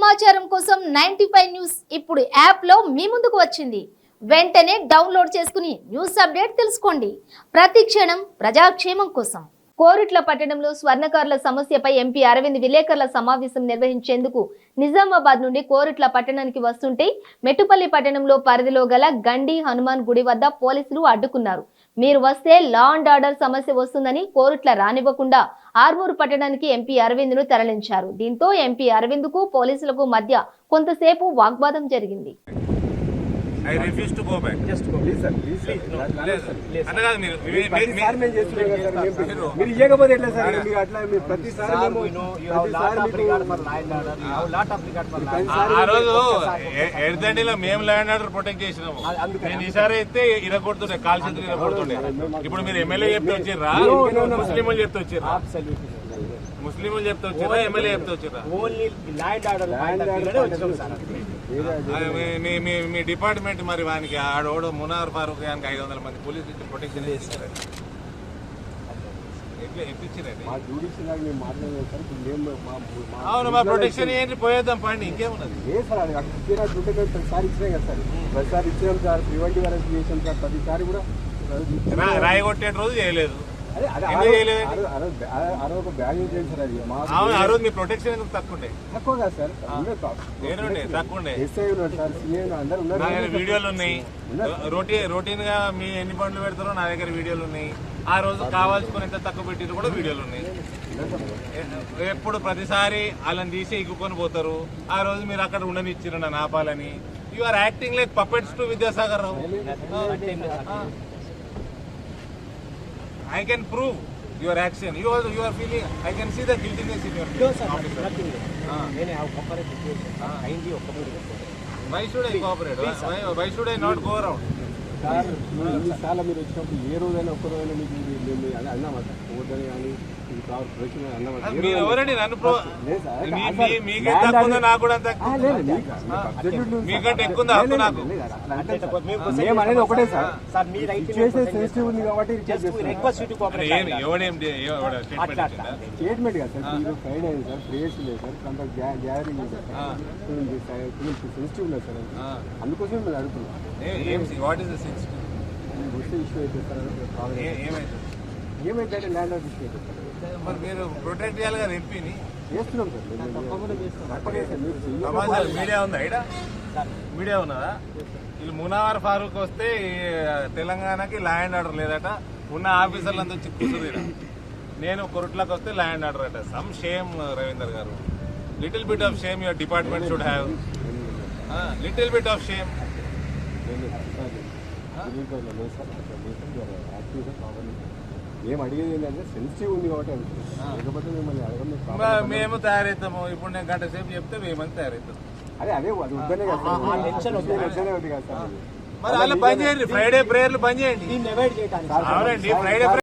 సమాచారం కోసం 95 న్యూస్ ఇప్పుడు యాప్ లో మీ ముందుకు వచ్చింది. వెంటనే డౌన్లోడ్ చేసుకుని న్యూస్ అప్డేట్ తెలుసుకోండి. ప్రతి క్షణం ప్రజాక్షేమం కోసం. కోరుట్ల పట్టణంలో స్వర్ణకారుల సమస్యపై ఎంపీ అరవింద్ విలేకరుల సమావేశం నిర్వహించేందుకు నిజామాబాద్ నుండి కోరుట్ల పట్టణానికి వస్తుంటే మెట్టుపల్లి పట్టణంలో పరిధిలో గల గండి హనుమాన్ గుడి వద్ద పోలీసులు అడ్డుకున్నారు. మీరు వస్తే లా అండ్ ఆర్డర్ సమస్య వస్తుందని కోరుట్ల రానివ్వకుండా ఆర్మూరు పట్టణానికి ఎంపీ అరవింద్ ను తరలించారు. దీంతో ఎంపీ అరవింద్ కు పోలీసులకు మధ్య కొంతసేపు వాగ్వాదం జరిగింది. I refuse to go back. Just go. Please, sir. Please, sir. అనగాదు మీరు ప్రతిసారి మేము చేస్తున్నాం కదా సార్. మీరు ఇవ్వకపోతే ఎట్లా సార్? మీరు అట్లా మీరు ప్రతిసారి ఆ రోజు ఎడదండిలో మేము ల్యాండ్ ఆర్డర్ ప్రొటెక్ట్ చేసినాము. నేను ఈసారి అయితే ఇరగొడుతుండే కాల్ చేతులు ఇరగొడుతుండే. ఇప్పుడు మీరు ఎమ్మెల్యే చెప్తే వచ్చిర్రా, ముస్లింలు చెప్తే వచ్చిర్రా, ముస్లింలు చెప్తే వచ్చిర్రా, ఎమ్మెల్యే చెప్తే వచ్చిర్రా? మీ డిపార్ట్మెంట్ మరి వానికి ఆడోడు మునార్ ఫారూక్ గానికి 500 మంది పోలీసు ఇచ్చి ప్రొటెక్షన్ చేస్తారు. అవును, మా ప్రొటెక్షన్ ఏంటి? పోయేద్దాం పండి, ఇంకేమున్నది? రాయగొట్టే రోజు చేయలేదు. అవును, ఆ రోజు మీ ప్రొటెక్షన్ ఎందుకు తక్కువ వీడియోలు ఉన్నాయి. రొటీన్ గా మీ ఎన్ని బండ్లు పెడతారో నా దగ్గర వీడియోలు ఉన్నాయి. ఆ రోజు కావాల్సుకుని ఎంత తక్కువ పెట్టిన కూడా వీడియోలు ఉన్నాయి. ఎప్పుడు ప్రతిసారి వాళ్ళని తీసి ఎగ్గుకొని పోతారు. ఆ రోజు మీరు అక్కడ ఉండనిచ్చారు నన్ను ఆపాలని. You are acting like puppets to Vidyasagar Rao. I can prove your action. You are feeling. I can see the guiltiness in your face. No, sir. Nothing. I have cooperated. Kindly cooperate. Why should I cooperate? Why should I not go around? Sir చాలా మీరు వచ్చినప్పుడు ఏ రోజైనా ఒక్క రోజైనా మీకు అన్నామాట ఓదని కానీ మీరు ఎవరండి? నన్ను మీకే తక్కువ, నాకు కూడా మీకంటే ఎక్కువ హక్కు నాకు. మేము అనేది ఒకటే సార్, సెన్సిటివ్ ఉంది కాబట్టి స్టేట్మెంట్ కదా సార్. మీరు ఫ్రైడే అయింది సార్, ప్రేయర్స్ లేదు సార్, కొంత గ్యాదరింగ్ ఉంది సార్, సెన్సిటివ్ లేదు సార్. అందుకోసం మేము అడుగుతున్నాం. What is the sensitive? వస్తే ఇష్యూ అయితే సార్, ఏమైతే ల్యాండ్ ఆర్డర్ ఇష్యూ అయితే సార్. మరి మీరు ప్రొటెక్ట్ చేయాలి కదా ఎంపీని. చేస్తున్నాం సార్. మీడియా ఉందా? ఇక్కడ మీడియా ఉన్నదా? వీళ్ళు మునావర్ ఫారూక్ వస్తే తెలంగాణకి ల్యాండ్ ఆర్డర్ లేదట. ఉన్న ఆఫీసర్లంతా చిక్కుతుంది. నేను కొరుట్లకు వస్తే ల్యాండ్ ఆర్డర్ అట. సమ్ షేమ్ రవీందర్ గారు. Little bit of shame your department should have. Little bit of shame. మేము అడిగేది ఏంటంటే సెన్సిటివ్ ఉంది కాబట్టి లేకపోతే మిమ్మల్ని అడగడం. మేము తయారవుతాము. ఇప్పుడు నేను గంట సేపు చెప్తే మేమంతా తయారవుతాం. అదే అది వద్దనే కదా మరి అలా పని చేయండి. ఫ్రైడే ప్రేయర్లు పని చేయండి. అవునండి, ఫ్రైడే